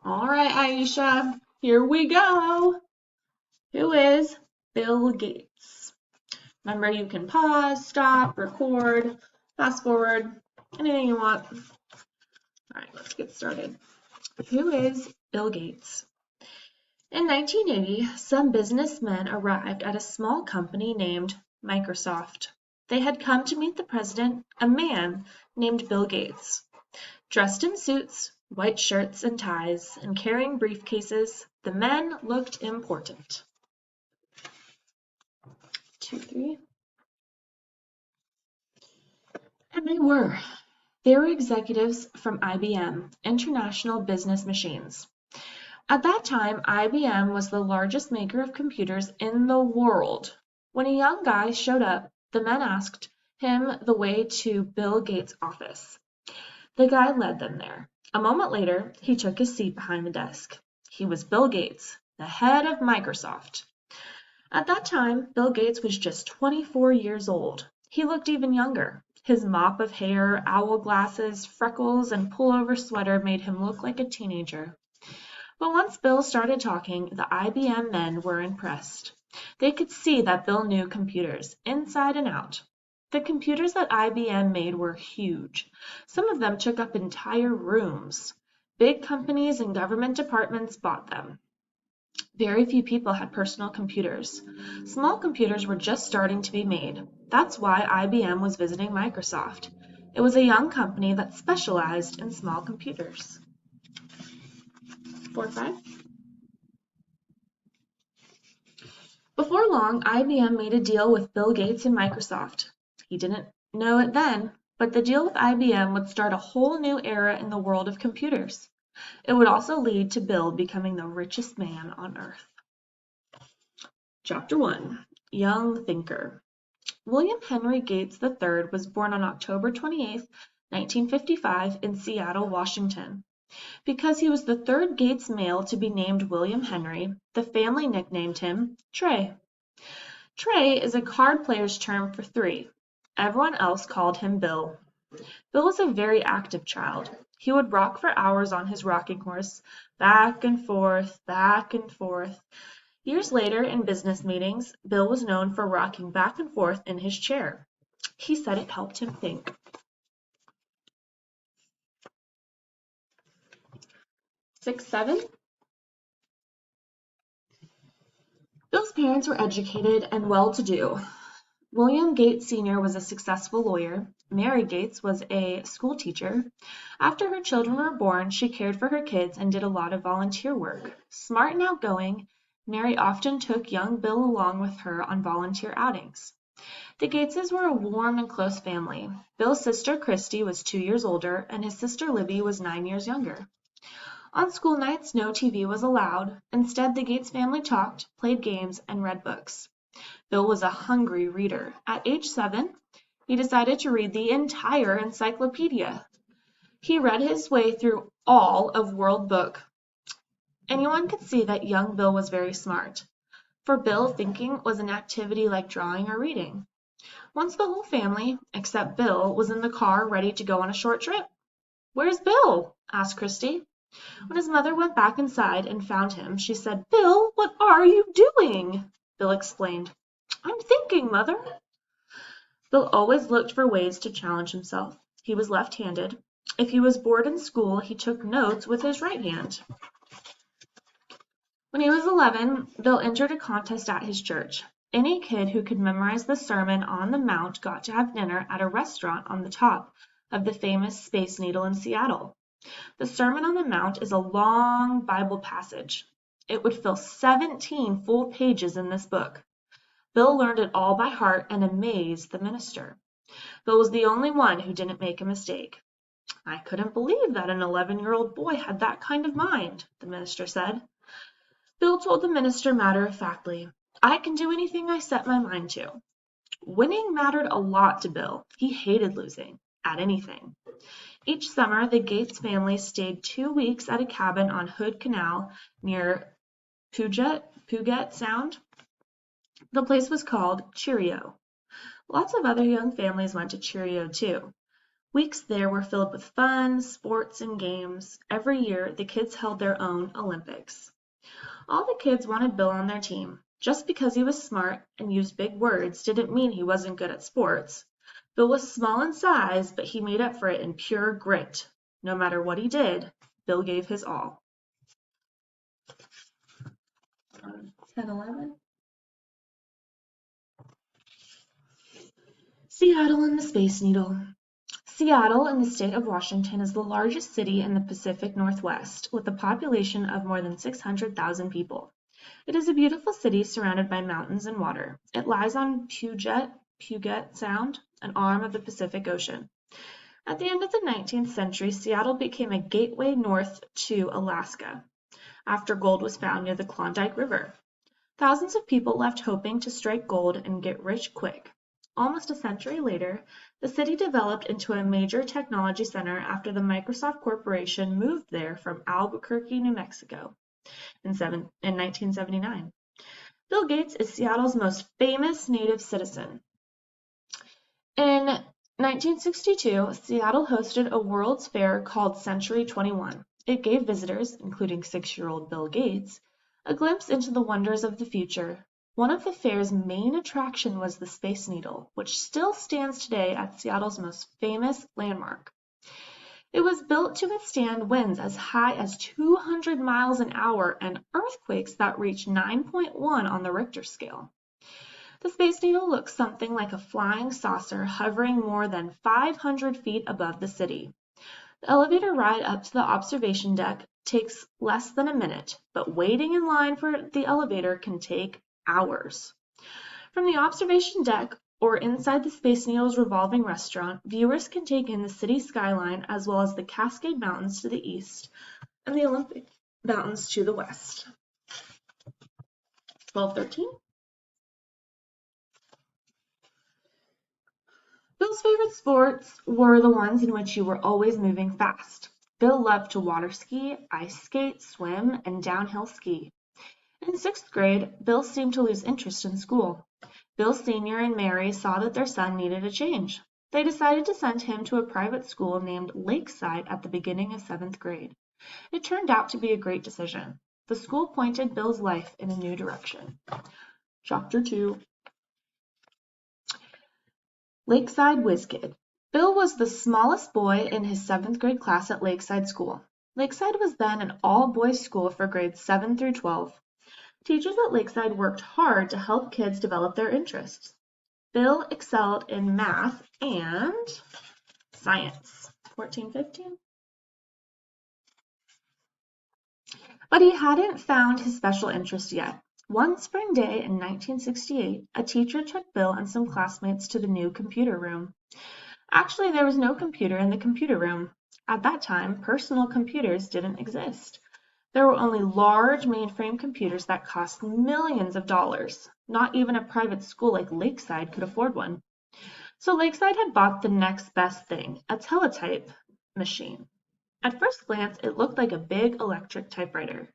All right, Aisha, here we go. Who is Bill Gates? Remember, you can pause, stop, record, fast forward, anything you want. All right, let's get started. Who is Bill Gates? In 1980, some businessmen arrived at a small company named Microsoft. They had come to meet the president, a man named Bill Gates. Dressed in suits, white shirts and ties, and carrying briefcases, the men looked important. 2, 3. And they were. They were executives from IBM, International Business Machines. At that time, IBM was the largest maker of computers in the world. When a young guy showed up, the men asked him the way to Bill Gates' office. The guy led them there. A moment later, he took his seat behind the desk. He was Bill Gates, the head of Microsoft. At that time, Bill Gates was just 24 years old. He looked even younger. His mop of hair, owl glasses, freckles, and pullover sweater made him look like a teenager. But once Bill started talking, the IBM men were impressed. They could see that Bill knew computers, inside and out. The computers that IBM made were huge. Some of them took up entire rooms. Big companies and government departments bought them. Very few people had personal computers. Small computers were just starting to be made. That's why IBM was visiting Microsoft. It was a young company that specialized in small computers. 4, 5. Before long, IBM made a deal with Bill Gates and Microsoft. He didn't know it then, but the deal with IBM would start a whole new era in the world of computers. It would also lead to Bill becoming the richest man on earth. Chapter 1. Young Thinker. William Henry Gates III was born on October 28, 1955 in Seattle, Washington. Because he was the third Gates male to be named William Henry, the family nicknamed him Trey. Trey is a card player's term for 3. Everyone else called him Bill. Bill was a very active child. He would rock for hours on his rocking horse, back and forth, back and forth. Years later, in business meetings, Bill was known for rocking back and forth in his chair. He said it helped him think. 6, 7. Bill's parents were educated and well-to-do. William Gates Sr. was a successful lawyer. Mary Gates was a school teacher. After her children were born, she cared for her kids and did a lot of volunteer work. Smart and outgoing, Mary often took young Bill along with her on volunteer outings. The Gateses were a warm and close family. Bill's sister Christy was 2 years older, and his sister Libby was 9 years younger. On school nights, no TV was allowed. Instead, the Gates family talked, played games, and read books. Bill was a hungry reader. At age 7, he decided to read the entire encyclopedia. He read his way through all of World Book. Anyone could see that young Bill was very smart. For Bill, thinking was an activity like drawing or reading. Once the whole family, except Bill, was in the car ready to go on a short trip. "Where's Bill?" asked Christy. When his mother went back inside and found him, she said, "Bill, what are you doing?" Bill explained, "I'm thinking, Mother." Bill always looked for ways to challenge himself. He was left-handed. If he was bored in school, he took notes with his right hand. When he was 11, Bill entered a contest at his church. Any kid who could memorize the Sermon on the Mount got to have dinner at a restaurant on the top of the famous Space Needle in Seattle. The Sermon on the Mount is a long Bible passage. It would fill 17 full pages in this book. Bill learned it all by heart and amazed the minister. Bill was the only one who didn't make a mistake. "I couldn't believe that an 11-year-old boy had that kind of mind," the minister said. Bill told the minister matter-of-factly, "I can do anything I set my mind to." Winning mattered a lot to Bill. He hated losing, at anything. Each summer, the Gates family stayed 2 weeks at a cabin on Hood Canal near Puget Sound. The place was called Cheerio. Lots of other young families went to Cheerio too. Weeks there were filled with fun, sports, and games. Every year, the kids held their own Olympics. All the kids wanted Bill on their team. Just because he was smart and used big words didn't mean he wasn't good at sports. Bill was small in size, but he made up for it in pure grit. No matter what he did, Bill gave his all. 10, 11. Seattle and the Space Needle. Seattle in the state of Washington is the largest city in the Pacific Northwest, with a population of more than 600,000 people. It is a beautiful city surrounded by mountains and water. It lies on Puget Sound, an arm of the Pacific Ocean. At the end of the 19th century, Seattle became a gateway north to Alaska, after gold was found near the Klondike River. Thousands of people left hoping to strike gold and get rich quick. Almost a century later, the city developed into a major technology center after the Microsoft Corporation moved there from Albuquerque, New Mexico in 1979. Bill Gates is Seattle's most famous native citizen. In 1962, Seattle hosted a World's Fair called Century 21. It gave visitors, including 6-year-old Bill Gates, a glimpse into the wonders of the future. One of the fair's main attractions was the Space Needle, which still stands today as Seattle's most famous landmark. It was built to withstand winds as high as 200 miles an hour and earthquakes that reached 9.1 on the Richter scale. The Space Needle looks something like a flying saucer hovering more than 500 feet above the city. The elevator ride up to the observation deck takes less than a minute, but waiting in line for the elevator can take hours. From the observation deck or inside the Space Needle's revolving restaurant, viewers can take in the city skyline as well as the Cascade Mountains to the east and the Olympic Mountains to the west. 12-13. Bill's favorite sports were the ones in which you were always moving fast. Bill loved to water ski, ice skate, swim, and downhill ski. In 6th grade, Bill seemed to lose interest in school. Bill Sr. and Mary saw that their son needed a change. They decided to send him to a private school named Lakeside at the beginning of 7th grade. It turned out to be a great decision. The school pointed Bill's life in a new direction. Chapter 2. Lakeside Whiz Kid. Bill was the smallest boy in his 7th grade class at Lakeside School. Lakeside was then an all-boys school for grades 7 through 12. Teachers at Lakeside worked hard to help kids develop their interests. Bill excelled in math and science. 14-15. But he hadn't found his special interest yet. One spring day in 1968, a teacher took Bill and some classmates to the new computer room. Actually, there was no computer in the computer room. At that time, personal computers didn't exist. There were only large mainframe computers that cost millions of dollars. Not even a private school like Lakeside could afford one. So Lakeside had bought the next best thing, a teletype machine. At first glance, it looked like a big electric typewriter.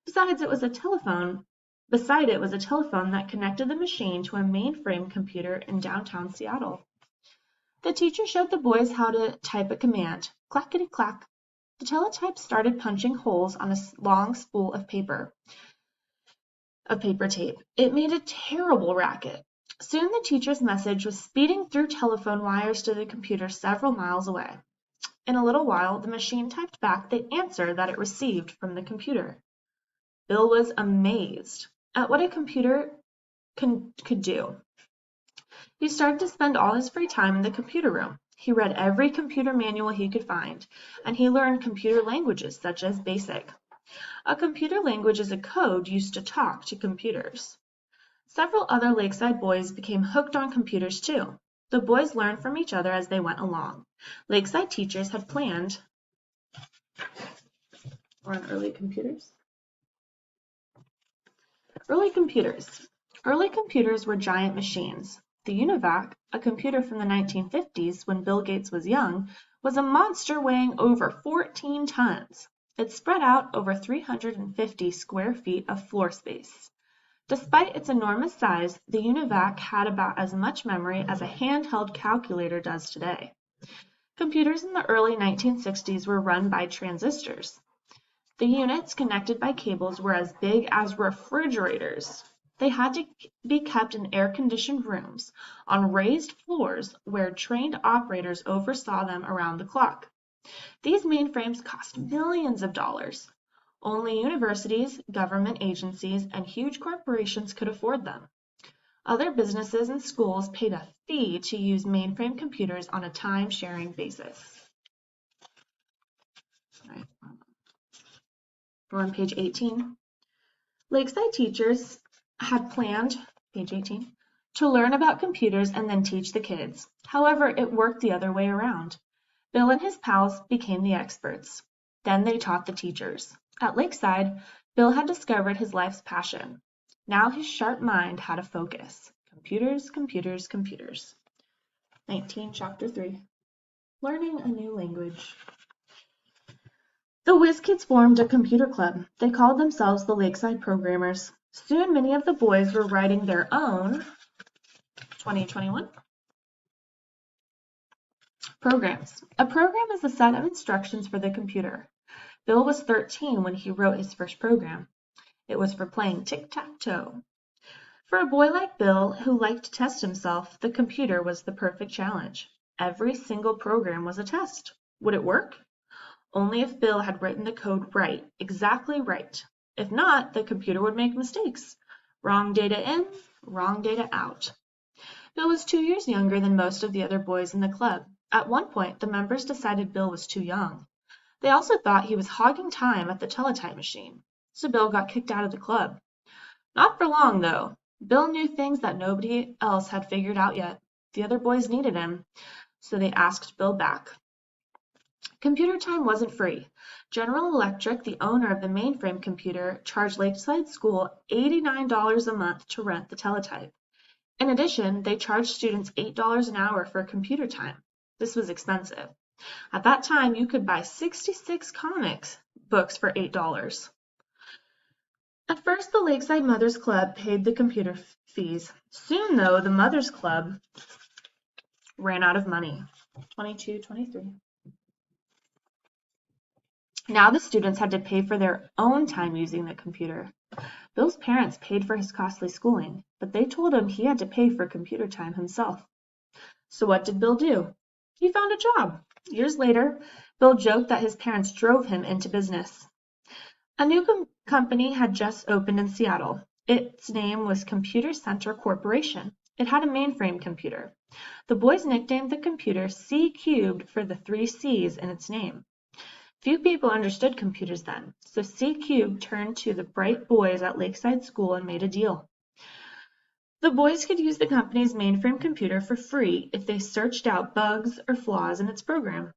Beside it was a telephone that connected the machine to a mainframe computer in downtown Seattle. The teacher showed the boys how to type a command. Clackety-clack. The teletype started punching holes on a long spool of paper tape. It made a terrible racket. Soon the teacher's message was speeding through telephone wires to the computer several miles away. In a little while, the machine typed back the answer that it received from the computer. Bill was amazed at what a computer could do. He started to spend all his free time in the computer room. He read every computer manual he could find, and he learned computer languages such as BASIC. A computer language is a code used to talk to computers. Several other Lakeside boys became hooked on computers too. The boys learned from each other as they went along. Lakeside teachers had planned on early computers. Early computers were giant machines. The UNIVAC, a computer from the 1950s when Bill Gates was young, was a monster weighing over 14 tons. It spread out over 350 square feet of floor space. Despite its enormous size, the UNIVAC had about as much memory as a handheld calculator does today. Computers in the early 1960s were run by transistors. The units connected by cables were as big as refrigerators. They had to be kept in air-conditioned rooms on raised floors where trained operators oversaw them around the clock. These mainframes cost millions of dollars. Only universities, government agencies, and huge corporations could afford them. Other businesses and schools paid a fee to use mainframe computers on a time-sharing basis. All right. We're on page 18. Lakeside teachers had planned, page 18, to learn about computers and then teach the kids. However, it worked the other way around. Bill and his pals became the experts. Then they taught the teachers. At Lakeside, Bill had discovered his life's passion. Now his sharp mind had a focus. Computers, computers, computers. 19, chapter 3. Learning a new language. The Whiz Kids formed a computer club. They called themselves the Lakeside Programmers. Soon many of the boys were writing their own 2021 programs. A program is a set of instructions for the computer. Bill was 13 when he wrote his first program. It was for playing tic-tac-toe. For a boy like Bill, who liked to test himself, the computer was the perfect challenge. Every single program was a test. Would it work? Only if Bill had written the code right, exactly right. If not, the computer would make mistakes. Wrong data in, wrong data out. Bill was 2 years younger than most of the other boys in the club. At one point, the members decided Bill was too young. They also thought he was hogging time at the teletype machine, so Bill got kicked out of the club. Not for long, though. Bill knew things that nobody else had figured out yet. The other boys needed him, so they asked Bill back. Computer time wasn't free. General Electric, the owner of the mainframe computer, charged Lakeside School $89 a month to rent the teletype. In addition, they charged students $8 an hour for computer time. This was expensive. At that time, you could buy 66 comics books for $8. At first, the Lakeside Mothers Club paid the computer fees. Soon, though, the Mothers Club ran out of money. 22, 23. Now the students had to pay for their own time using the computer. Bill's parents paid for his costly schooling, but they told him he had to pay for computer time himself. So what did Bill do? He found a job. Years later, Bill joked that his parents drove him into business. A new company had just opened in Seattle. Its name was Computer Center Corporation. It had a mainframe computer. The boys nicknamed the computer C-Cubed for the 3 C's in its name. Few people understood computers then, so C-Cubed turned to the bright boys at Lakeside School and made a deal. The boys could use the company's mainframe computer for free if they searched out bugs or flaws in its program.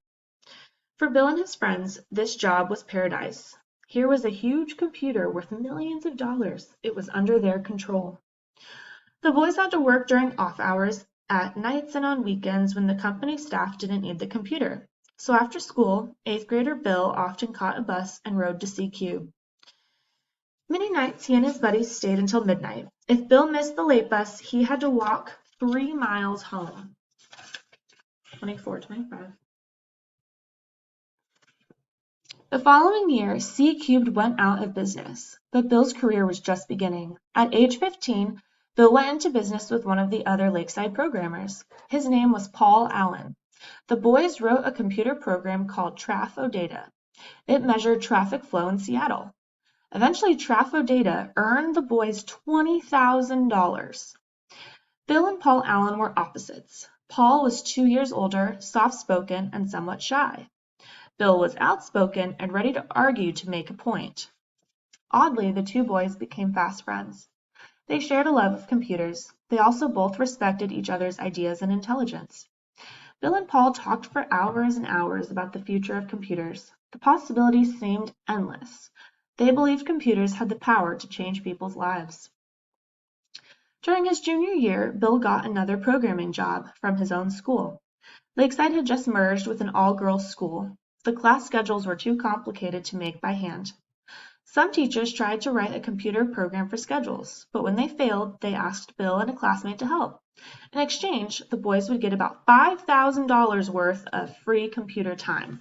For Bill and his friends, this job was paradise. Here was a huge computer worth millions of dollars. It was under their control. The boys had to work during off hours, at nights and on weekends when the company staff didn't need the computer. So after school, 8th grader Bill often caught a bus and rode to C-Cube. Many nights he and his buddies stayed until midnight. If Bill missed the late bus, he had to walk 3 miles home. 24, 25. The following year, C-Cubed went out of business, but Bill's career was just beginning. At age 15, Bill went into business with one of the other Lakeside programmers. His name was Paul Allen. The boys wrote a computer program called TrafOData. It measured traffic flow in Seattle. Eventually, TrafOData earned the boys $20,000. Bill and Paul Allen were opposites. Paul was 2 years older, soft-spoken, and somewhat shy. Bill was outspoken and ready to argue to make a point. Oddly, the two boys became fast friends. They shared a love of computers. They also both respected each other's ideas and intelligence. Bill and Paul talked for hours and hours about the future of computers. The possibilities seemed endless. They believed computers had the power to change people's lives. During his junior year, Bill got another programming job from his own school. Lakeside had just merged with an all-girls school. The class schedules were too complicated to make by hand. Some teachers tried to write a computer program for schedules, but when they failed, they asked Bill and a classmate to help. In exchange, the boys would get about $5,000 worth of free computer time.